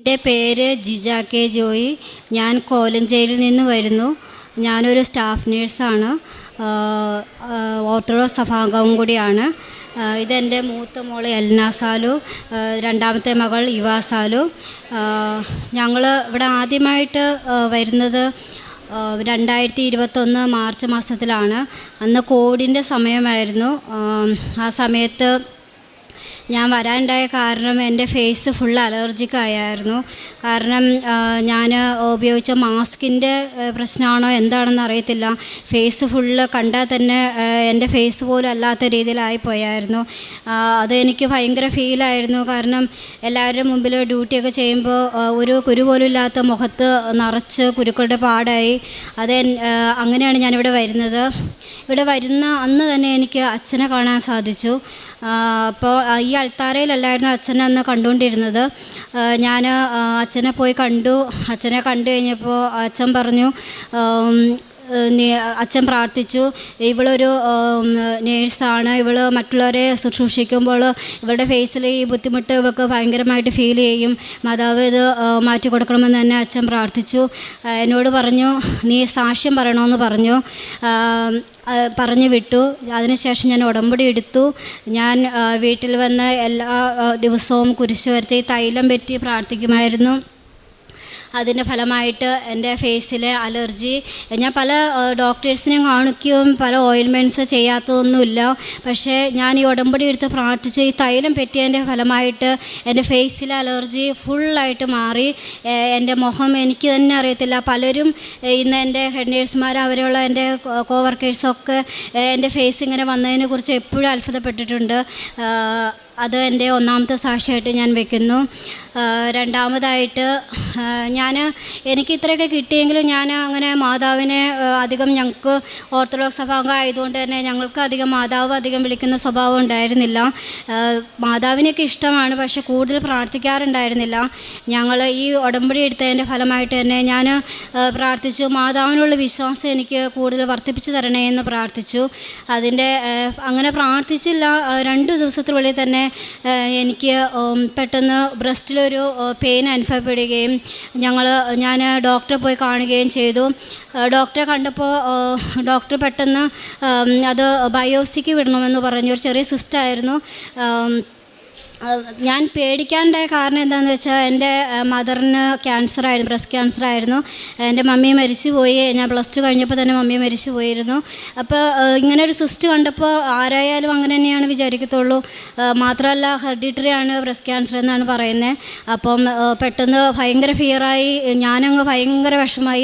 എൻ്റെ പേര് ജിജ കെ ജോയി. ഞാൻ കോലഞ്ചേരിയിൽ നിന്ന് വരുന്നു. ഞാനൊരു സ്റ്റാഫ് നേഴ്സാണ്. ഓർത്തഡോക്സ് സഭാംഗവും കൂടിയാണ്. ഇതെൻ്റെ മൂത്ത മോള് എൽന സാലു, രണ്ടാമത്തെ മകൾ ഇവ സാലു. ഞങ്ങൾ ഇവിടെ ആദ്യമായിട്ട് വരുന്നത് 2021 മാർച്ച് മാസത്തിലാണ്. അന്ന് കോവിഡിൻ്റെ സമയമായിരുന്നു. ആ സമയത്ത് ഞാൻ വരാനുണ്ടായ കാരണം എൻ്റെ ഫേസ് ഫുൾ അലർജിക്കായിരുന്നു. കാരണം ഞാൻ ഉപയോഗിച്ച മാസ്കിൻ്റെ പ്രശ്നമാണോ എന്താണെന്ന് അറിയത്തില്ല. ഫേസ് ഫുള്ള് കണ്ടാൽ തന്നെ എൻ്റെ ഫേസ് പോലും അല്ലാത്ത രീതിയിലായിപ്പോയായിരുന്നു. അത് എനിക്ക് ഭയങ്കര ഫീലായിരുന്നു. കാരണം എല്ലാവരുടെ മുമ്പിൽ ഡ്യൂട്ടിയൊക്കെ ചെയ്യുമ്പോൾ ഒരു കുരു പോലും ഇല്ലാത്ത മുഖത്ത് നിറച്ച് കുരുക്കളുടെ പാടായി. അങ്ങനെയാണ് ഞാനിവിടെ വരുന്നത്. ഇവിടെ വരുന്ന അന്ന് തന്നെ എനിക്ക് അച്ഛനെ കാണാൻ സാധിച്ചു. അപ്പോൾ ഈ അൾത്താരയിലല്ലായിരുന്നു അച്ഛനെ അന്ന് കണ്ടുകൊണ്ടിരുന്നത്. ഞാൻ അച്ഛനെ പോയി കണ്ടു. അച്ഛനെ കണ്ടു കഴിഞ്ഞപ്പോൾ അച്ഛൻ പറഞ്ഞു, അച്ഛൻ പ്രാർത്ഥിച്ചു. ഇവളൊരു നേഴ്സാണ്, ഇവൾ മറ്റുള്ളവരെ ശുശ്രൂഷിക്കുമ്പോൾ ഇവളുടെ ഫേസിൽ ഈ ബുദ്ധിമുട്ട് ഇവൾക്ക് ഭയങ്കരമായിട്ട് ഫീൽ ചെയ്യും, മാതാവ് ഇത് മാറ്റി കൊടുക്കണമെന്ന് തന്നെ അച്ഛൻ പ്രാർത്ഥിച്ചു. എന്നോട് പറഞ്ഞു, നീ സാക്ഷ്യം പറയണമെന്ന് പറഞ്ഞു വിട്ടു. അതിനുശേഷം ഞാൻ ഉടമ്പടി എടുത്തു. ഞാൻ വീട്ടിൽ വന്ന് എല്ലാ ദിവസവും കുരിശ് വരച്ച് ഈ തൈലം പറ്റി പ്രാർത്ഥിക്കുമായിരുന്നു. അതിൻ്റെ ഫലമായിട്ട് എൻ്റെ ഫേസിലെ അലർജി, ഞാൻ പല ഡോക്ടേഴ്സിനെയും കാണിക്കുകയും പല ഓയിൽമെൻറ്റ്സ് ചെയ്യാത്തതൊന്നുമില്ല. പക്ഷേ ഞാൻ ഈ ഉടമ്പടി എടുത്ത് പ്രാർത്ഥിച്ച് ഈ തൈലം പറ്റിയതിൻ്റെ ഫലമായിട്ട് എൻ്റെ ഫേസിലെ അലർജി ഫുള്ളായിട്ട് മാറി. എൻ്റെ മുഖം എനിക്ക് തന്നെ അറിയത്തില്ല. പലരും ഇന്ന് എൻ്റെ ഹെഡ് നേഴ്സുമാർ, അവരുള്ള എൻ്റെ കോവർക്കേഴ്സൊക്കെ എൻ്റെ ഫേസ് ഇങ്ങനെ വന്നതിനെക്കുറിച്ച് എപ്പോഴും അത്ഭുതപ്പെട്ടിട്ടുണ്ട്. അത് എൻ്റെ ഒന്നാമത്തെ സാക്ഷിയായിട്ട് ഞാൻ വയ്ക്കുന്നു. രണ്ടാമതായിട്ട് എനിക്ക് ഇത്രയൊക്കെ കിട്ടിയെങ്കിലും ഞാൻ അങ്ങനെ മാതാവിനെ അധികം, ഞങ്ങൾക്ക് ഓർത്തഡോക്സ് സഭാംഗം ആയതുകൊണ്ട് തന്നെ ഞങ്ങൾക്ക് അധികം മാതാവ് അധികം വിളിക്കുന്ന സ്വഭാവം ഉണ്ടായിരുന്നില്ല. മാതാവിനെയൊക്കെ ഇഷ്ടമാണ്, പക്ഷേ കൂടുതൽ പ്രാർത്ഥിക്കാറുണ്ടായിരുന്നില്ല. ഞങ്ങൾ ഈ ഉടമ്പടി എടുത്തതിൻ്റെ ഫലമായിട്ട് തന്നെ ഞാൻ പ്രാർത്ഥിച്ചു, മാതാവിനുള്ള വിശ്വാസം എനിക്ക് കൂടുതൽ വർദ്ധിപ്പിച്ചു തരണേ എന്ന് പ്രാർത്ഥിച്ചു. അങ്ങനെ പ്രാർത്ഥിച്ചില്ല, 2 ദിവസത്തിനുള്ളിൽ തന്നെ എനിക്ക് പെട്ടെന്ന് ബ്രസ്റ്റിലൊരു പെയിൻ അനുഭവപ്പെടുകയും ഞാൻ ഡോക്ടറെ പോയി കാണുകയും ചെയ്തു. ഡോക്ടറെ കണ്ടപ്പോൾ ഡോക്ടർ പെട്ടെന്ന് അത് ബയോപ്സിക്ക് വിടണമെന്ന് പറഞ്ഞു. ഒരു ചെറിയ സിസ്റ്റായിരുന്നു. ഞാൻ പേടിക്കാനുണ്ടായ കാരണം എന്താണെന്ന് വെച്ചാൽ എൻ്റെ മദറിന് ക്യാൻസറായിരുന്നു, ബ്രസ്റ്റ് ക്യാൻസറായിരുന്നു. എൻ്റെ മമ്മി മരിച്ചുപോയി. ഞാൻ +2 കഴിഞ്ഞപ്പോൾ തന്നെ മമ്മി മരിച്ചു പോയിരുന്നു. അപ്പോൾ ഇങ്ങനെ ഒരു സിസ്റ്റ് കണ്ടപ്പോൾ ആരായാലും അങ്ങനെ തന്നെയാണ് വിചാരിക്കത്തുള്ളൂ. മാത്രമല്ല ഹെറിഡിറ്ററി ആണ് ബ്രസ്റ്റ് ക്യാൻസർ എന്നാണ് പറയുന്നത്. അപ്പം പെട്ടെന്ന് ഭയങ്കര ഫിയറായി. ഞാനങ്ങ് ഭയങ്കര വിഷമമായി.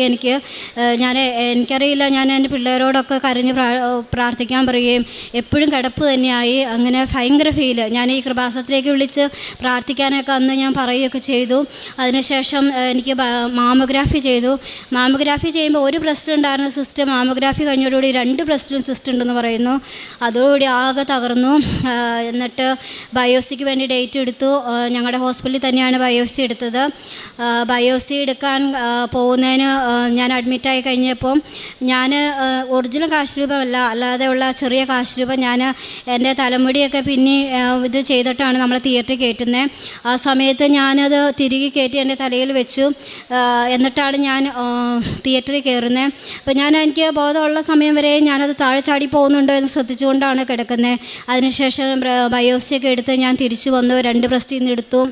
എനിക്കറിയില്ല, ഞാൻ എൻ്റെ പിള്ളേരോടൊക്കെ കരഞ്ഞ് പ്രാർത്ഥിക്കാൻ പറയുകയും എപ്പോഴും കിടപ്പ് തന്നെയായി. അങ്ങനെ ഭയങ്കര ഫീല്. ഞാൻ ഈ കൃപാസനത്തിലേക്ക് വിളിച്ച് പ്രാർത്ഥിക്കാനൊക്കെ അന്ന് ഞാൻ പറയുകയൊക്കെ ചെയ്തു. അതിനുശേഷം എനിക്ക് മാമോഗ്രാഫി ചെയ്തു. മാമോഗ്രാഫി ചെയ്യുമ്പോൾ ഒരു ബ്രസ്റ്റ് ഉണ്ടായിരുന്ന സിസ്റ്റ് മാമോഗ്രാഫി കഴിഞ്ഞോടുകൂടി 2 ബ്രസ്റ്റിലും സിസ്റ്റ് ഉണ്ടെന്ന് പറയുന്നു. അതോടുകൂടി ആകെ തകർന്നു. എന്നിട്ട് ബയോപ്സിക്ക് വേണ്ടി ഡേറ്റ് എടുത്തു. ഞങ്ങളുടെ ഹോസ്പിറ്റലിൽ തന്നെയാണ് ബയോപ്സി എടുത്തത്. ബയോപ്സി എടുക്കാൻ പോകുന്നതിന് ഞാൻ അഡ്മിറ്റായി കഴിഞ്ഞപ്പോൾ ഞാൻ ഒറിജിനൽ കാശ് രൂപമല്ല, അല്ലാതെയുള്ള ചെറിയ കാശ് രൂപം ഞാൻ എൻ്റെ തലമുടിയൊക്കെ പിന്നെ ഇത് ചെയ്തിട്ടാണ് നമ്മളെ തിയേറ്ററിൽ കയറ്റുന്നത്. ആ സമയത്ത് ഞാനത് തിരികെ കയറ്റി എൻ്റെ തലയിൽ വെച്ചു. എന്നിട്ടാണ് ഞാൻ തിയേറ്ററിൽ കയറുന്നത്. അപ്പോൾ എനിക്ക് ബോധമുള്ള സമയം വരെ ഞാനത് താഴെ ചാടി പോകുന്നുണ്ടോ എന്ന് ശ്രദ്ധിച്ചുകൊണ്ടാണ് കിടക്കുന്നത്. അതിനുശേഷം ബയോപ്സിയൊക്കെ എടുത്ത് ഞാൻ തിരിച്ചു വന്നു. 2 ബ്രസ്റ്റിൽ നിന്ന് എടുത്തു.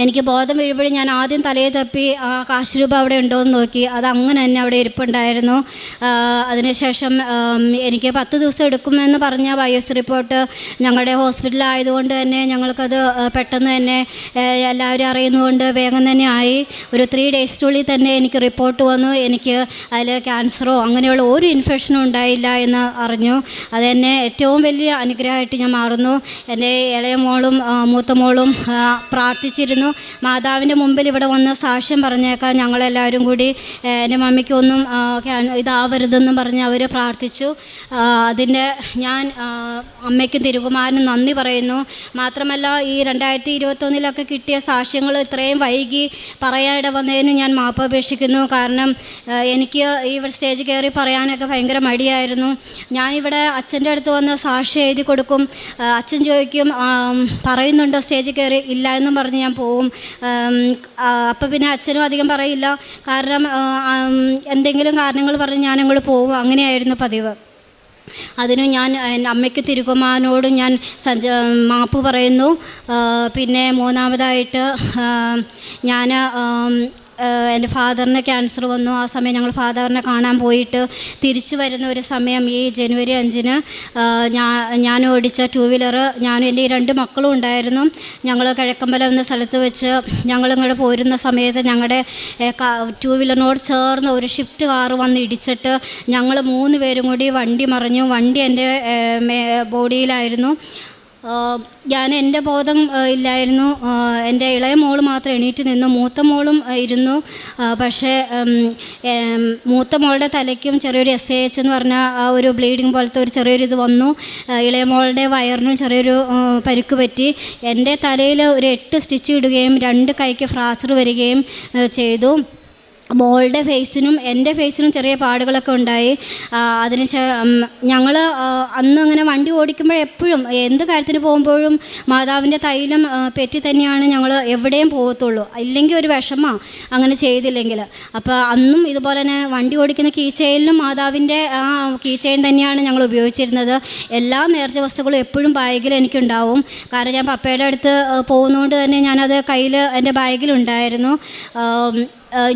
എനിക്ക് ബോധം വീഴുമ്പോഴും ഞാൻ ആദ്യം തലയെ തപ്പി ആ കാശ് രൂപ അവിടെ ഉണ്ടോ എന്ന് നോക്കി. അത് അങ്ങനെ തന്നെ അവിടെ ഇരിപ്പുണ്ടായിരുന്നു. അതിനുശേഷം എനിക്ക് 10 ദിവസം എടുക്കുമെന്ന് പറഞ്ഞ ബയോപ്സി റിപ്പോർട്ട് ഞങ്ങളുടെ ഹോസ്പിറ്റലായതുകൊണ്ട് തന്നെ ഞങ്ങൾക്കത് പെട്ടെന്ന് തന്നെ എല്ലാവരും അറിയുന്നതുകൊണ്ട് വേഗം തന്നെ ആയി. ഒരു 3 ഡേയ്സിനുള്ളിൽ തന്നെ എനിക്ക് റിപ്പോർട്ട് വന്നു. എനിക്ക് അതിൽ ക്യാൻസറോ അങ്ങനെയുള്ള ഒരു ഇൻഫെക്ഷനും ഉണ്ടായില്ല എന്ന് അറിഞ്ഞു. അതെന്നെ ഏറ്റവും വലിയ അനുഗ്രഹമായിട്ട് ഞാൻ മാറുന്നു. എൻ്റെ ഇളയ മോളും മൂത്ത മോളും പ്രാർത്ഥിച്ചിരുന്നു, മാതാവിൻ്റെ മുമ്പിൽ ഇവിടെ വന്ന് സാക്ഷ്യം പറഞ്ഞേക്കാൻ. ഞങ്ങളെല്ലാവരും കൂടി എൻ്റെ മമ്മിക്കൊന്നും ഇതാവരുതെന്നും പറഞ്ഞ് അവർ പ്രാർത്ഥിച്ചു. അതിൻ്റെ ഞാൻ അമ്മയ്ക്കും തിരുകുമാരനും നന്ദി പറയുന്നു. മാത്രമല്ല ഈ 2021 കിട്ടിയ സാക്ഷ്യങ്ങൾ ഇത്രയും വൈകി പറയാനിട വന്നതിന് ഞാൻ മാപ്പപേക്ഷിക്കുന്നു. കാരണം എനിക്ക് ഈ സ്റ്റേജ് കയറി പറയാനൊക്കെ ഭയങ്കര മടിയായിരുന്നു. ഞാനിവിടെ അച്ഛൻ്റെ അടുത്ത് വന്ന് സാക്ഷ്യം എഴുതി കൊടുക്കും. അച്ഛൻ ചോദിക്കും, പറയുന്നുണ്ടോ സ്റ്റേജിൽ കയറി? ഇല്ല എന്നും പറഞ്ഞ് പറഞ്ഞ് ഞാൻ പോവും. അപ്പം പിന്നെ അച്ഛനും അധികം പറയില്ല, കാരണം എന്തെങ്കിലും കാരണങ്ങൾ പറഞ്ഞ് ഞാനങ്ങോട്ട് പോവും. അങ്ങനെയായിരുന്നു പതിവ്. അതിന് ഞാൻ അമ്മയ്ക്ക് തിരുക്കുമാരനോടും ഞാൻ മാപ്പ് പറയുന്നു. പിന്നെ മൂന്നാമതായിട്ട് ഞാൻ എൻ്റെ ഫാദറിന് ക്യാൻസർ വന്നു. ആ സമയം ഞങ്ങൾ ഫാദറിനെ കാണാൻ പോയിട്ട് തിരിച്ചു വരുന്ന ഒരു സമയം ഈ ജനുവരി 5-ന് ഞാൻ ഓടിച്ച 2 വീലർ, ഞാനും എൻ്റെ 2 മക്കളും ഉണ്ടായിരുന്നു. ഞങ്ങൾ കിഴക്കമ്പലം എന്ന സ്ഥലത്ത് വെച്ച് ഞങ്ങളിങ്ങോട്ട് പോരുന്ന സമയത്ത് ഞങ്ങളുടെ 2 വീലറിനോട് ചേർന്ന് ഒരു ഷിഫ്റ്റ് കാറ് വന്ന് ഇടിച്ചിട്ട് ഞങ്ങൾ 3 പേരും കൂടി വണ്ടി മറിഞ്ഞു. വണ്ടി എൻ്റെ ബോഡിയിലായിരുന്നു. ഞാൻ എൻ്റെ ബോധം ഇല്ലായിരുന്നു. എൻ്റെ ഇളയ മോൾ മാത്രം എണീറ്റ് നിന്നു, മൂത്ത മോളും ഇരുന്നു. പക്ഷേ മൂത്ത മോളുടെ തലയ്ക്കും ചെറിയൊരു SAH എന്ന് പറഞ്ഞ ഒരു ബ്ലീഡിങ് പോലത്തെ ഒരു ചെറിയൊരു ഇത് വന്നു. ഇളയ മോളുടെ വയറിനും ചെറിയൊരു പരിക്ക് പറ്റി. എൻ്റെ തലയിൽ ഒരു 8 സ്റ്റിച്ച് ഇടുകയും 2 കൈക്ക് ഫ്രാക്ചർ വരികയും ചെയ്തു. മോളുടെ ഫേസിനും എൻ്റെ ഫേസിനും ചെറിയ പാടുകളൊക്കെ ഉണ്ടായി. ഞങ്ങൾ അന്ന് അങ്ങനെ വണ്ടി ഓടിക്കുമ്പോൾ എപ്പോഴും എന്ത് കാര്യത്തിന് പോകുമ്പോഴും മാതാവിൻ്റെ തൈലം പെറ്റി തന്നെയാണ് ഞങ്ങൾ എവിടെയും പോകത്തുള്ളൂ. ഇല്ലെങ്കിൽ ഒരു വിഷമമാണ് അങ്ങനെ ചെയ്തില്ലെങ്കിൽ. അപ്പോൾ അന്നും ഇതുപോലെ തന്നെ വണ്ടി ഓടിക്കുന്ന കീ ചെയിനിലും മാതാവിൻ്റെ ആ കീ ചെയിൻ തന്നെയാണ് ഞങ്ങൾ ഉപയോഗിച്ചിരുന്നത്. എല്ലാ നേർച്ച വസ്തുക്കളും എപ്പോഴും ബാഗിൽ എനിക്കുണ്ടാവും. കാരണം ഞാൻ പപ്പയുടെ അടുത്ത് പോകുന്നതുകൊണ്ട് തന്നെ ഞാനത് കയ്യിൽ എൻ്റെ ബാഗിലുണ്ടായിരുന്നു.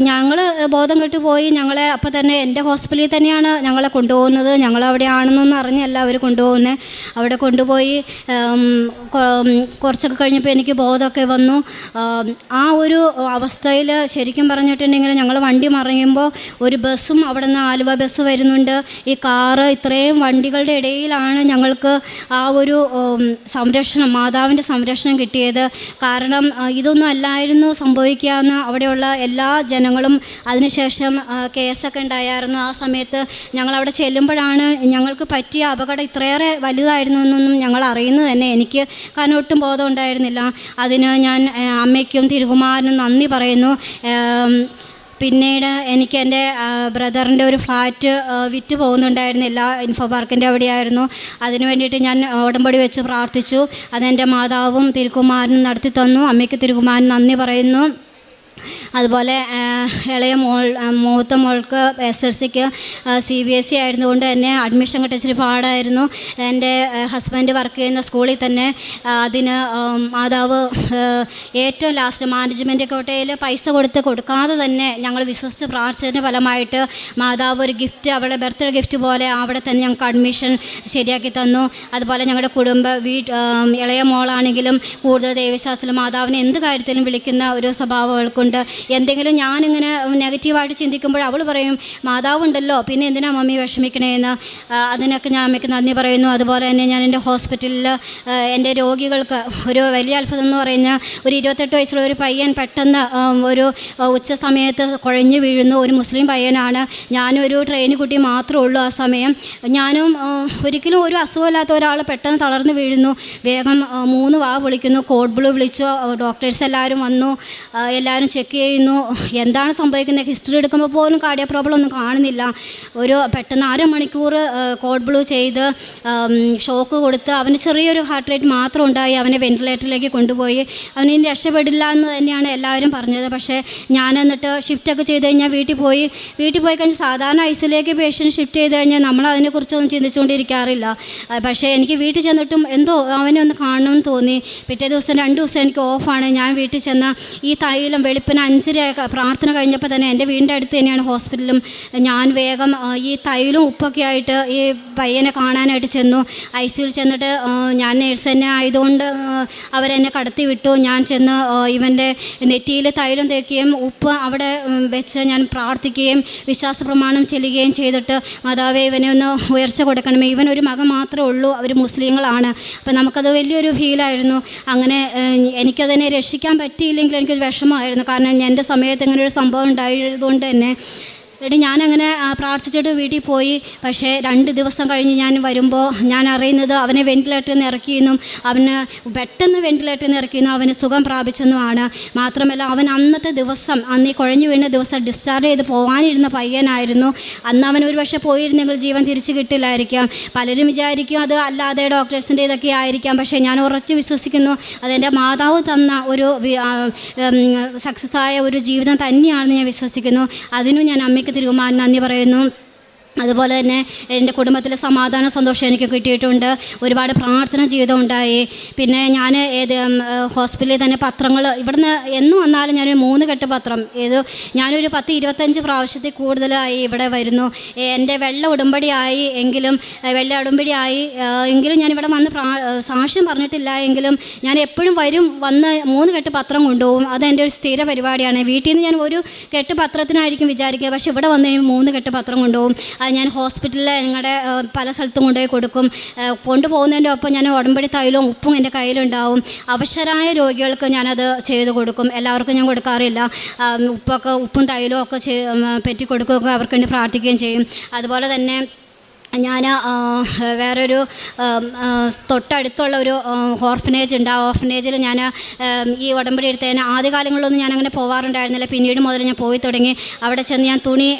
ഞങ്ങൾ ബോധം കെട്ട് പോയി. ഞങ്ങളെ അപ്പോൾ തന്നെ എൻ്റെ ഹോസ്പിറ്റലിൽ തന്നെയാണ് ഞങ്ങളെ കൊണ്ടുപോകുന്നത്. ഞങ്ങളവിടെ ആണെന്നൊന്നും അറിഞ്ഞല്ല അവർ കൊണ്ടുപോകുന്നത്. അവിടെ കൊണ്ടുപോയി കുറച്ചൊക്കെ കഴിഞ്ഞപ്പോൾ എനിക്ക് ബോധമൊക്കെ വന്നു. ആ ഒരു അവസ്ഥയിൽ ശരിക്കും പറഞ്ഞിട്ടുണ്ടെങ്കിൽ ഞങ്ങൾ വണ്ടി മറിയുമ്പോൾ ഒരു ബസ്സും അവിടെ നിന്ന് ആലുവ ബസ് വരുന്നുണ്ട്. ഈ കാറ് ഇത്രയും വണ്ടികളുടെ ഇടയിലാണ് ഞങ്ങൾക്ക് ആ ഒരു സംരക്ഷണം, മാതാവിൻ്റെ സംരക്ഷണം കിട്ടിയത്. കാരണം ഇതൊന്നും അല്ലായിരുന്നു സംഭവിക്കാമെന്ന് അവിടെയുള്ള എല്ലാ ജനങ്ങളും. അതിനുശേഷം കേസൊക്കെ ഉണ്ടായിരുന്നു. ആ സമയത്ത് ഞങ്ങളവിടെ ചെല്ലുമ്പോഴാണ് ഞങ്ങൾക്ക് പറ്റിയ അപകടം ഇത്രയേറെ വലുതായിരുന്നു എന്നൊന്നും ഞങ്ങൾ അറിയുന്നത് തന്നെ. എനിക്ക് കാരണം ഒട്ടും ബോധം ഉണ്ടായിരുന്നില്ല. അതിന് ഞാൻ അമ്മയ്ക്കും തിരുകുമാരനും നന്ദി പറയുന്നു. പിന്നീട് എനിക്ക് എൻ്റെ ബ്രദറിൻ്റെ ഒരു ഫ്ലാറ്റ് വിറ്റ് പോകുന്നുണ്ടായിരുന്നില്ല, ഇൻഫോ പാർക്കിൻ്റെ അവിടെയായിരുന്നു. അതിന് വേണ്ടിയിട്ട് ഞാൻ ഉടമ്പടി വെച്ച് പ്രാർത്ഥിച്ചു. അതെൻ്റെ മാതാവും തിരുകുമാരനും നടത്തി തന്നു. അമ്മയ്ക്ക് തിരുകുമാരൻ നന്ദി പറയുന്നു. അതുപോലെ ഇളയ മൂത്ത മോൾക്ക് SSLCക്ക് CBSE ആയിരുന്നുകൊണ്ട് തന്നെ അഡ്മിഷൻ കിട്ടിച്ചിട്ട് പാടായിരുന്നു. എൻ്റെ ഹസ്ബൻഡ് വർക്ക് ചെയ്യുന്ന സ്കൂളിൽ തന്നെ അതിന് മാതാവ് ഏറ്റവും ലാസ്റ്റ് മാനേജ്മെൻറ്റ് കോട്ടയിൽ പൈസ കൊടുക്കാതെ തന്നെ ഞങ്ങൾ വിശ്വസിച്ച് പ്രാർത്ഥിച്ചതിന് ഫലമായിട്ട് മാതാവ് ഒരു ഗിഫ്റ്റ്, അവളുടെ ബർത്ത്ഡേ ഗിഫ്റ്റ് പോലെ അവിടെ തന്നെ ഞങ്ങൾക്ക് അഡ്മിഷൻ ശരിയാക്കി തന്നു. അതുപോലെ ഞങ്ങളുടെ ഇളയ മോളാണെങ്കിലും കൂടുതൽ ദൈവശാസ്ത്രത്തിൽ മാതാവിനെ എന്ത് കാര്യത്തിലും വിളിക്കുന്ന ഒരു സ്വഭാവം അവൾക്കുണ്ട്. എന്തെങ്കിലും ഞാനിങ്ങനെ നെഗറ്റീവായിട്ട് ചിന്തിക്കുമ്പോൾ അവൾ പറയും മാതാവുണ്ടല്ലോ, പിന്നെ എന്തിനാ മമ്മി വിഷമിക്കണേന്ന്. അതിനൊക്കെ ഞാൻ അമ്മയ്ക്ക് നന്ദി പറയുന്നു. അതുപോലെ തന്നെ ഞാൻ എൻ്റെ ഹോസ്പിറ്റലിൽ എൻ്റെ രോഗികൾക്ക് ഒരു വലിയ അത്ഭുതം എന്ന് പറഞ്ഞാൽ ഒരു 28 വയസ്സുള്ള ഒരു പയ്യൻ പെട്ടെന്ന് ഒരു ഉച്ച സമയത്ത് കുഴഞ്ഞു വീഴുന്നു. ഒരു മുസ്ലിം പയ്യനാണ്. ഞാനൊരു ട്രെയിൻ കുട്ടി മാത്രമേ ഉള്ളൂ ആ സമയം. ഞാനും ഒരിക്കലും ഒരു അസുഖമില്ലാത്ത ഒരാൾ പെട്ടെന്ന് തളർന്നു വീഴുന്നു. വേഗം 3 വാ വിളിക്കുന്നു, കോഡ് ബ്ലൂ വിളിച്ചു. ഡോക്ടേഴ്സ് എല്ലാവരും വന്നു, എല്ലാവരും ചെക്ക് ചെയ്യുന്നു. എന്താണ് സംഭവിക്കുന്നത്, ഹിസ്റ്ററി എടുക്കുമ്പോൾ പോലും കാർഡിയോ പ്രോബ്ലം ഒന്നും കാണുന്നില്ല. ഒരു പെട്ടെന്ന് 1/2 മണിക്കൂർ കോഡ് ബ്ലൂ ചെയ്ത് ഷോക്ക് കൊടുത്ത് അവന് ചെറിയൊരു ഹാർട്ട് റേറ്റ് മാത്രം ഉണ്ടായി. അവനെ വെൻറ്റിലേറ്ററിലേക്ക് കൊണ്ടുപോയി. അവനിനി രക്ഷപ്പെടില്ല എന്ന് തന്നെയാണ് എല്ലാവരും പറഞ്ഞത്. പക്ഷേ ഞാൻ എന്നിട്ട് ഷിഫ്റ്റൊക്കെ ചെയ്ത് കഴിഞ്ഞാൽ വീട്ടിൽ പോയി കഴിഞ്ഞാൽ സാധാരണ ഐസിലേക്ക് പേഷ്യൻ്റ് ഷിഫ്റ്റ് ചെയ്ത് കഴിഞ്ഞാൽ നമ്മൾ അതിനെക്കുറിച്ചൊന്നും ചിന്തിച്ചുകൊണ്ടിരിക്കാറില്ല. പക്ഷേ എനിക്ക് വീട്ടിൽ ചെന്നിട്ടും എന്തോ അവനെ ഒന്ന് കാണണമെന്ന് തോന്നി. പിറ്റേ ദിവസം 2 ദിവസം എനിക്ക് ഓഫാണ്. ഞാൻ വീട്ടിൽ ചെന്ന് ഈ തൈലം വെളുപ്പിന് 5:30 പ്രാർത്ഥന കഴിഞ്ഞപ്പോൾ തന്നെ എൻ്റെ വീടിൻ്റെ അടുത്ത് തന്നെയാണ് ഹോസ്പിറ്റലും. ഞാൻ വേഗം ഈ തൈലും ഉപ്പൊക്കെ ആയിട്ട് ഈ പയ്യനെ കാണാനായിട്ട് ചെന്നു. ICUയിൽ ചെന്നിട്ട് ഞാൻ നേഴ്സ് തന്നെ ആയതുകൊണ്ട് അവരെന്നെ കടത്തി വിട്ടു. ഞാൻ ചെന്ന് ഇവൻ്റെ നെറ്റിയിൽ തൈലം തേക്കുകയും ഉപ്പ് അവിടെ വെച്ച് ഞാൻ പ്രാർത്ഥിക്കുകയും വിശ്വാസ പ്രമാണം ചെല്ലുകയും ചെയ്തിട്ട് മാതാവേ ഇവനെ ഒന്ന് ഉയർച്ച കൊടുക്കണമേ, ഇവനൊരു മകൻ മാത്രമേ ഉള്ളൂ, അവർ മുസ്ലിങ്ങളാണ്. അപ്പം നമുക്കത് വലിയൊരു ഫീലായിരുന്നു. അങ്ങനെ എനിക്കതിനെ രക്ഷിക്കാൻ പറ്റിയില്ലെങ്കിൽ എനിക്കൊരു വിഷമമായിരുന്നു. കാരണം എൻ്റെ സമയത്ത് ഇങ്ങനെ ഒരു സംഭവം ഉണ്ടായതുകൊണ്ട് തന്നെ എടി ഞാനങ്ങനെ പ്രാർത്ഥിച്ചിട്ട് വീട്ടിൽ പോയി. പക്ഷേ 2 ദിവസം കഴിഞ്ഞ് ഞാൻ വരുമ്പോൾ ഞാൻ അറിയുന്നത് അവനെ വെൻറ്റിലേറ്ററിൽ നിന്ന് ഇറക്കിയെന്നും അവന് പെട്ടെന്ന് വെൻറ്റിലേറ്ററിൽ നിന്ന് ഇറക്കിയെന്നും അവന് സുഖം പ്രാപിച്ചെന്നുമാണ്. മാത്രമല്ല അവൻ അന്നത്തെ ദിവസം ഈ കുഴഞ്ഞു വീണ ദിവസം ഡിസ്ചാർജ് ചെയ്ത് പോകാനിരുന്ന പയ്യനായിരുന്നു. അന്ന് അവൻ ഒരു പക്ഷേ പോയിരുന്നെങ്കിൽ ജീവൻ തിരിച്ചു കിട്ടില്ലായിരിക്കാം. പലരും വിചാരിക്കും അത് അല്ലാതെ ഡോക്ടേഴ്സിൻ്റെ ഇതൊക്കെ ആയിരിക്കാം. പക്ഷേ ഞാൻ ഉറച്ചു വിശ്വസിക്കുന്നു അതെൻ്റെ മാതാവ് തന്ന ഒരു സക്സസ് ആയ ഒരു ജീവിതം തന്നെയാണെന്ന് ഞാൻ വിശ്വസിക്കുന്നു. അതിനും ഞാൻ അമ്മയ്ക്ക് തിരുമാൻ നന്ദി പറയുന്നു. അതുപോലെ തന്നെ എൻ്റെ കുടുംബത്തിലെ സമാധാന സന്തോഷം എനിക്ക് കിട്ടിയിട്ടുണ്ട്. ഒരുപാട് പ്രാർത്ഥന ജീവിതം ഉണ്ടായി. പിന്നെ ഞാൻ ഹോസ്പിറ്റലിൽ തന്നെ പത്രങ്ങൾ ഇവിടുന്ന് എന്നും വന്നാലും ഞാനൊരു 3 കെട്ട് പത്രം ഞാനൊരു 10-25 പ്രാവശ്യത്തിൽ കൂടുതലായി ഇവിടെ വരുന്നു. എൻ്റെ വെള്ള ഉടമ്പടിയായി എങ്കിലും ഞാനിവിടെ വന്ന് സാക്ഷ്യം പറഞ്ഞിട്ടില്ല എങ്കിലും ഞാൻ എപ്പോഴും വന്ന് 3 കെട്ട് പത്രം കൊണ്ടുപോകും. അതെൻ്റെ ഒരു സ്ഥിര പരിപാടിയാണ്. വീട്ടിൽ നിന്ന് ഞാൻ ഒരു കെട്ട് പത്രത്തിനായിരിക്കും വിചാരിക്കുക, പക്ഷേ ഇവിടെ വന്ന് 3 കെട്ട് പത്രം കൊണ്ടുപോകും. അത് ഞാൻ ഹോസ്പിറ്റലിൽ ഞങ്ങളുടെ പല സ്ഥലത്തും കൊണ്ടുപോയി കൊടുക്കും. കൊണ്ടുപോകുന്നതിൻ്റെ ഒപ്പം ഞാൻ ഉടമ്പടി തൈലവും ഉപ്പും എൻ്റെ കയ്യിലുണ്ടാവും. അവശരായ രോഗികൾക്ക് ഞാനത് ചെയ്ത് കൊടുക്കും. എല്ലാവർക്കും ഞാൻ കൊടുക്കാറില്ല. ഉപ്പും തൈലവും ഒക്കെ പെറ്റി കൊടുക്കുകയൊക്കെ അവർക്ക് വേണ്ടി പ്രാർത്ഥിക്കുകയും ചെയ്യും. അതുപോലെ തന്നെ ഞാൻ വേറൊരു തൊട്ടടുത്തുള്ള ഒരു ഓർഫനേജ് ഉണ്ട്. ആ ഓർഫനേജിൽ ഞാൻ ഈ ഉടമ്പടി എടുത്തതിന് ആദ്യകാലങ്ങളിലൊന്നും ഞാനങ്ങനെ പോകാറുണ്ടായിരുന്നില്ല. പിന്നീട് മുതൽ ഞാൻ പോയി തുടങ്ങി. അവിടെ ചെന്ന് ഞാൻ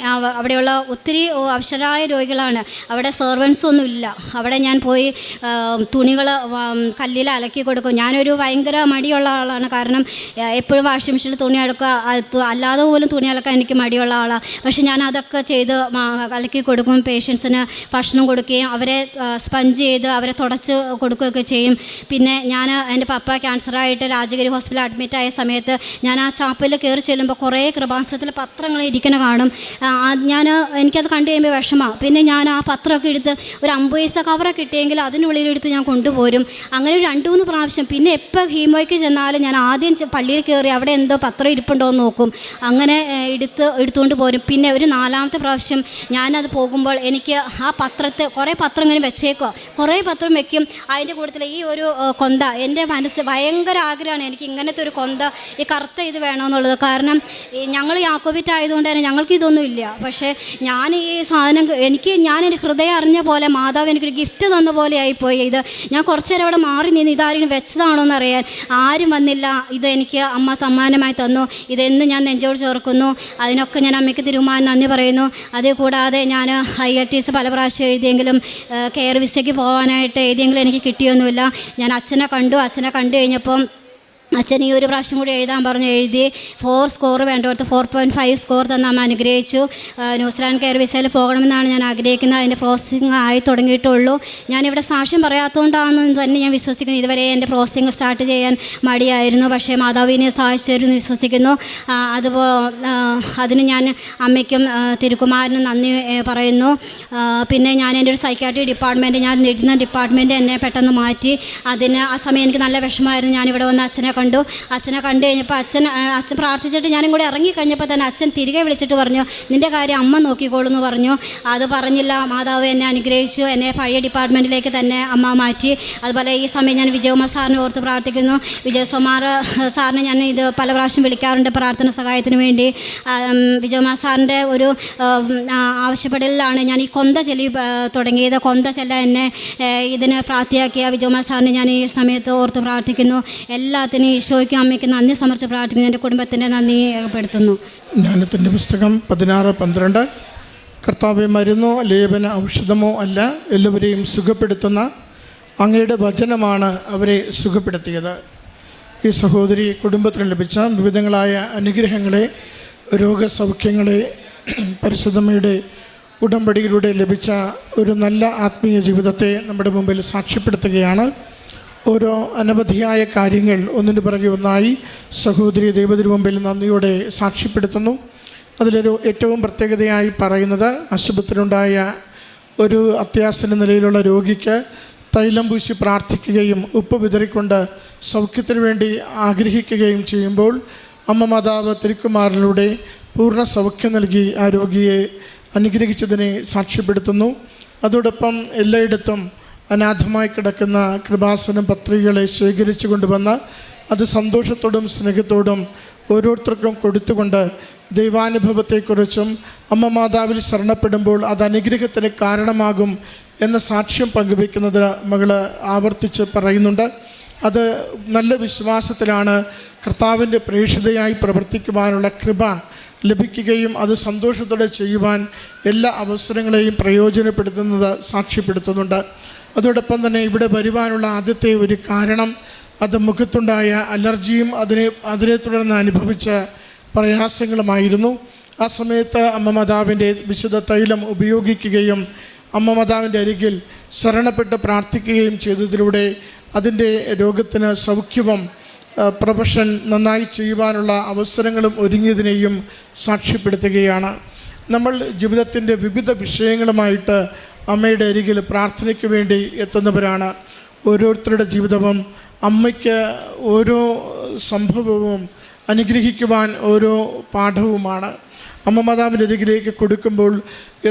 അവിടെയുള്ള ഒത്തിരി അവശരായ രോഗികളാണ്. അവിടെ സെർവൻസ് ഒന്നും ഇല്ല. അവിടെ ഞാൻ പോയി തുണികൾ കല്ലിൽ അലക്കി കൊടുക്കും. ഞാനൊരു ഭയങ്കര മടിയുള്ള ആളാണ്. കാരണം എപ്പോഴും വാഷിംഗ് മെഷീനിൽ തുണി അലക്കുക, അല്ലാതെ പോലും തുണി അലക്കാൻ എനിക്ക് മടിയുള്ള ആളാണ്. പക്ഷെ ഞാൻ അതൊക്കെ ചെയ്ത് അലക്കി കൊടുക്കും. പേഷ്യൻസിന് ഭക്ഷണം കൊടുക്കുകയും അവരെ സ്പഞ്ച് ചെയ്ത് അവരെ തുടച്ച് കൊടുക്കുകയൊക്കെ ചെയ്യും. പിന്നെ ഞാൻ എൻ്റെ പപ്പ ക്യാൻസറായിട്ട് രാജഗിരി ഹോസ്പിറ്റലിൽ അഡ്മിറ്റായ സമയത്ത് ഞാൻ ആ ചാപ്പലിൽ കയറി ചെല്ലുമ്പോൾ കുറേ കൃപാസനത്തിൽ പത്രങ്ങൾ ഇരിക്കുന്ന കാണും. എനിക്കത് കണ്ടു കഴിയുമ്പോൾ വിഷമമാണ്. പിന്നെ ഞാൻ ആ പത്രമൊക്കെ എടുത്ത് ഒരു 50 പൈസ കവറൊക്കെ കിട്ടിയെങ്കിൽ അതിനുള്ളിലെടുത്ത് ഞാൻ കൊണ്ടുപോരും. അങ്ങനെ ഒരു 2-3 പ്രാവശ്യം. പിന്നെ എപ്പോൾ ഹീമോയ്ക്ക് ചെന്നാലും ഞാൻ ആദ്യം പള്ളിയിൽ കയറി അവിടെ എന്തോ പത്രം ഇരിപ്പുണ്ടോ എന്ന് നോക്കും. അങ്ങനെ എടുത്തുകൊണ്ട് പോരും. പിന്നെ ഒരു 4-ാമത്തെ പ്രാവശ്യം ഞാനത് പോകുമ്പോൾ എനിക്ക് ആ കുറേ പത്രം ഇങ്ങനെ വെച്ചേക്കോ, കുറേ പത്രം വെക്കും. അതിൻ്റെ കൂട്ടത്തിൽ ഈ ഒരു കൊന്ത എൻ്റെ മനസ്സ് ഭയങ്കര ആഗ്രഹമാണ്. എനിക്ക് ഇങ്ങനത്തെ ഒരു കൊന്ത, ഈ കറുത്ത ഇത് വേണമെന്നുള്ളത്. കാരണം ഞങ്ങൾ യാക്കോബിറ്റ് ആയതുകൊണ്ട് തന്നെ ഞങ്ങൾക്ക് ഇതൊന്നും ഇല്ല. പക്ഷേ ഞാൻ ഈ സാധനം ഞാൻ എൻ്റെ ഹൃദയം അറിഞ്ഞ പോലെ മാതാവ് എനിക്കൊരു ഗിഫ്റ്റ് തന്ന പോലെ ആയിപ്പോയി. ഇത് ഞാൻ കുറച്ച് നേരം അവിടെ മാറി നിന്ന് ഇതാരെങ്കിലും വെച്ചതാണോ എന്നറിയാൻ ആരും വന്നില്ല. ഇത് എനിക്ക് അമ്മ സമ്മാനമായി തന്നു. ഇതെന്നും ഞാൻ നെഞ്ചോട് ചേർക്കുന്നു. അതിനൊക്കെ ഞാൻ അമ്മയ്ക്ക് തിരുമാൻ നന്ദി പറയുന്നു. അതേ കൂടാതെ ഞാൻ IELTS പല പ്രാവശ്യം എഴുതിയെങ്കിലും കെയർ വിസയ്ക്ക് പോകാനായിട്ട് എഴുതിയെങ്കിലും എനിക്ക് കിട്ടിയൊന്നുമില്ല. ഞാൻ അച്ഛനെ കണ്ടു കഴിഞ്ഞപ്പം അച്ഛൻ ഈ ഒരു പ്രാവശ്യം കൂടി എഴുതാൻ പറഞ്ഞു. എഴുതി 4 സ്കോർ വേണ്ടടുത്ത് 4.5 സ്കോർ തന്ന് അമ്മ അനുഗ്രഹിച്ചു. ന്യൂസിലാൻഡ് കെയർ വിസയിൽ പോകണമെന്നാണ് ഞാൻ ആഗ്രഹിക്കുന്നത്. അതിൻ്റെ പ്രോസസ്സിങ് ആയി തുടങ്ങിയിട്ടുള്ളൂ. ഞാനിവിടെ സാക്ഷ്യം പറയാത്തതുകൊണ്ടാണെന്ന് തന്നെ ഞാൻ വിശ്വസിക്കുന്നു. ഇതുവരെ എൻ്റെ പ്രോസസ്സിങ് സ്റ്റാർട്ട് ചെയ്യാൻ മടിയായിരുന്നു. പക്ഷേ മാതാവിനെ സഹായിച്ചിരുന്നു വിശ്വസിക്കുന്നു. അതിന് ഞാൻ അമ്മയ്ക്കും തിരുക്കുമാരനും നന്ദി പറയുന്നു. പിന്നെ ഞാൻ എൻ്റെ ഒരു സൈക്കാട്രി ഡിപ്പാർട്ട്മെൻറ്റ് ഞാൻ ഇരുന്ന ഡിപ്പാർട്ട്മെൻറ്റ് എന്നെ പെട്ടെന്ന് മാറ്റി. ആ സമയം എനിക്ക് നല്ല വിഷമമായിരുന്നു. ഞാനിവിടെ വന്ന് അച്ഛനെ കണ്ടു കഴിഞ്ഞപ്പോൾ അച്ഛൻ പ്രാർത്ഥിച്ചിട്ട് ഞാനും കൂടി ഇറങ്ങിക്കഴിഞ്ഞപ്പോൾ തന്നെ അച്ഛൻ തിരികെ വിളിച്ചിട്ട് പറഞ്ഞു, നിൻ്റെ കാര്യം അമ്മ നോക്കിക്കോളൂ എന്ന് പറഞ്ഞു. അത് പറഞ്ഞില്ല. മാതാവ് എന്നെ അനുഗ്രഹിച്ചു. എന്നെ പഴയ ഡിപ്പാർട്ട്മെൻറ്റിലേക്ക് തന്നെ അമ്മ മാറ്റി. അതുപോലെ ഈ സമയം ഞാൻ വിജയകുമാർ സാറിനെ ഓർത്ത് പ്രാർത്ഥിക്കുന്നു. വിജയകുമാർ സാറിനെ ഞാൻ ഇത് പല പ്രാവശ്യം വിളിക്കാറുണ്ട് പ്രാർത്ഥന സഹായത്തിന് വേണ്ടി. വിജയകുമാർ സാറിൻ്റെ ഒരു ആവശ്യപ്പെടലിലാണ് ഞാൻ ഈ കൊന്ത ചൊല്ലി തുടങ്ങിയത്. കൊന്ത ചൊല്ല എന്നെ ഇതിന് പ്രാപ്തിയാക്കിയ വിജയകുമാർ സാറിനെ ഞാൻ ഈ സമയത്ത് ഓർത്ത് പ്രാർത്ഥിക്കുന്നു. എല്ലാത്തിനും ഈശോയ്ക്കും അമ്മയ്ക്ക് നന്ദി സമർപ്പിച്ച് പ്രാർത്ഥിക്കുന്നു. എൻ്റെ കുടുംബത്തിൻ്റെ നന്ദി രേഖപ്പെടുത്തുന്നു. ജ്ഞാനത്തിൻ്റെ പുസ്തകം 16:12. കർത്താവെ, മരുന്നോ ലേപന ഔഷധമോ അല്ല, എല്ലാവരെയും സുഖപ്പെടുത്തുന്ന അങ്ങയുടെ വചനമാണ് അവരെ സുഖപ്പെടുത്തിയത്. ഈ സഹോദരി കുടുംബത്തിന് ലഭിച്ച വിവിധങ്ങളായ അനുഗ്രഹങ്ങളെ, രോഗസൗഖ്യങ്ങളെ പരിശുദ്ധമ്മയുടെ ഉടമ്പടിയിലൂടെ ലഭിച്ച ഒരു നല്ല ആത്മീയ ജീവിതത്തെ നമ്മുടെ മുമ്പിൽ സാക്ഷ്യപ്പെടുത്തുകയാണ്. ഓരോ അനവധിയായ കാര്യങ്ങൾ ഒന്നിനു പിറകെ ഒന്നായി സഹോദരി ദൈവത്തിന് മുമ്പിൽ നന്ദിയോടെ സാക്ഷ്യപ്പെടുത്തുന്നു. അതിലൊരു ഏറ്റവും പ്രത്യേകതയായി പറയുന്നത്, ആശുപത്രിയിലുണ്ടായ ഒരു അത്യാസന്ന നിലയിലുള്ള രോഗിക്ക് തൈലം പൂശി പ്രാർത്ഥിക്കുകയും ഉപ്പ് വിതറിക്കൊണ്ട് സൗഖ്യത്തിന് വേണ്ടി ആഗ്രഹിക്കുകയും ചെയ്യുമ്പോൾ അമ്മ മാതാവ് തിരുക്കുമാറിലൂടെ പൂർണ്ണ സൗഖ്യം നൽകി ആ രോഗിയെ അനുഗ്രഹിച്ചതിനെ സാക്ഷ്യപ്പെടുത്തുന്നു. അതോടൊപ്പം എല്ലായിടത്തും അനാഥമായി കിടക്കുന്ന കൃപാസനം പത്രികകളെ ശേഖരിച്ചു കൊണ്ടുവന്ന് അത് സന്തോഷത്തോടും സ്നേഹത്തോടും ഓരോരുത്തർക്കും കൊടുത്തുകൊണ്ട് ദൈവാനുഭവത്തെക്കുറിച്ചും അമ്മ മാതാവിൽ ശരണപ്പെടുമ്പോൾ അത് അനുഗ്രഹത്തിന് കാരണമാകും എന്ന സാക്ഷ്യം പങ്കുവെക്കുന്നത് മകൾ ആവർത്തിച്ച് പറയുന്നുണ്ട്. അത് നല്ല വിശ്വാസത്തിലാണ് കർത്താവിൻ്റെ പ്രേക്ഷിതയായി പ്രവർത്തിക്കുവാനുള്ള കൃപ ലഭിക്കുകയും അത് സന്തോഷത്തോടെ ചെയ്യുവാൻ എല്ലാ അവസരങ്ങളെയും പ്രയോജനപ്പെടുത്തുന്നത് സാക്ഷ്യപ്പെടുത്തുന്നുണ്ട്. അതോടൊപ്പം തന്നെ ഇവിടെ വരുവാനുള്ള ആദ്യത്തെ ഒരു കാരണം അത് മുഖത്തുണ്ടായ അലർജിയും അതിനെ തുടർന്ന് അനുഭവിച്ച പ്രയാസങ്ങളുമായിരുന്നു. ആ സമയത്ത് അമ്മ മാതാവിൻ്റെ വിശുദ്ധ തൈലം ഉപയോഗിക്കുകയും അമ്മ മാതാവിൻ്റെ അരികിൽ ശരണപ്പെട്ട് പ്രാർത്ഥിക്കുകയും ചെയ്തതിലൂടെ അതിൻ്റെ രോഗത്തിന് സൗഖ്യവും പ്രൊഫഷൻ നന്നായി ചെയ്യുവാനുള്ള അവസരങ്ങളും ഒരുങ്ങിയതിനെയും സാക്ഷ്യപ്പെടുത്തുകയാണ്. നമ്മൾ ജീവിതത്തിൻ്റെ വിവിധ വിഷയങ്ങളുമായിട്ട് അമ്മയുടെ അരികിൽ പ്രാർത്ഥനയ്ക്ക് വേണ്ടി എത്തുന്നവരാണ്. ഓരോരുത്തരുടെ ജീവിതവും അമ്മയ്ക്ക് ഓരോ സംഭവവും അനുഗ്രഹിക്കുവാൻ ഓരോ പാഠവുമാണ്. അമ്മ മാതാവിൻ്റെ അരികിലേക്ക് കൊടുക്കുമ്പോൾ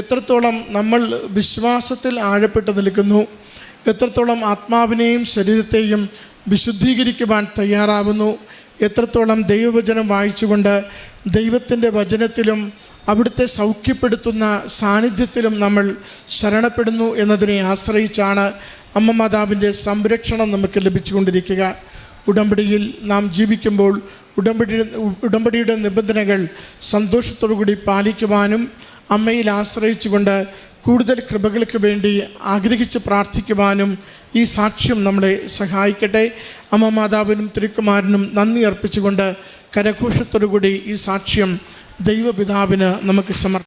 എത്രത്തോളം നമ്മൾ വിശ്വാസത്തിൽ ആഴപ്പെട്ട് നിൽക്കുന്നു, എത്രത്തോളം ആത്മാവിനെയും ശരീരത്തെയും വിശുദ്ധീകരിക്കുവാൻ തയ്യാറാവുന്നു, എത്രത്തോളം ദൈവവചനം വായിച്ചുകൊണ്ട് ദൈവത്തിൻ്റെ വചനത്തിലും അവിടുത്തെ സൗഖ്യപ്പെടുത്തുന്ന സാന്നിധ്യത്തിലും നമ്മൾ ശരണപ്പെടുന്നു എന്നതിനെ ആശ്രയിച്ചാണ് അമ്മ മാതാവിൻ്റെ സംരക്ഷണം നമുക്ക് ലഭിച്ചുകൊണ്ടിരിക്കുക. ഉടമ്പടിയിൽ നാം ജീവിക്കുമ്പോൾ ഉടമ്പടിയുടെ നിബന്ധനകൾ സന്തോഷത്തോടുകൂടി പാലിക്കുവാനും അമ്മയിൽ ആശ്രയിച്ചുകൊണ്ട് കൂടുതൽ കൃപകൾക്ക് വേണ്ടി ആഗ്രഹിച്ച് പ്രാർത്ഥിക്കുവാനും ഈ സാക്ഷ്യം നമ്മളെ സഹായിക്കട്ടെ. അമ്മ മാതാവിനും തിരുക്കുമാരനും നന്ദി അർപ്പിച്ചുകൊണ്ട് കരഘോഷത്തോടുകൂടി ഈ സാക്ഷ്യം ദൈവപിതാവിന് നമുക്ക് സമർപ്പിക്കാം.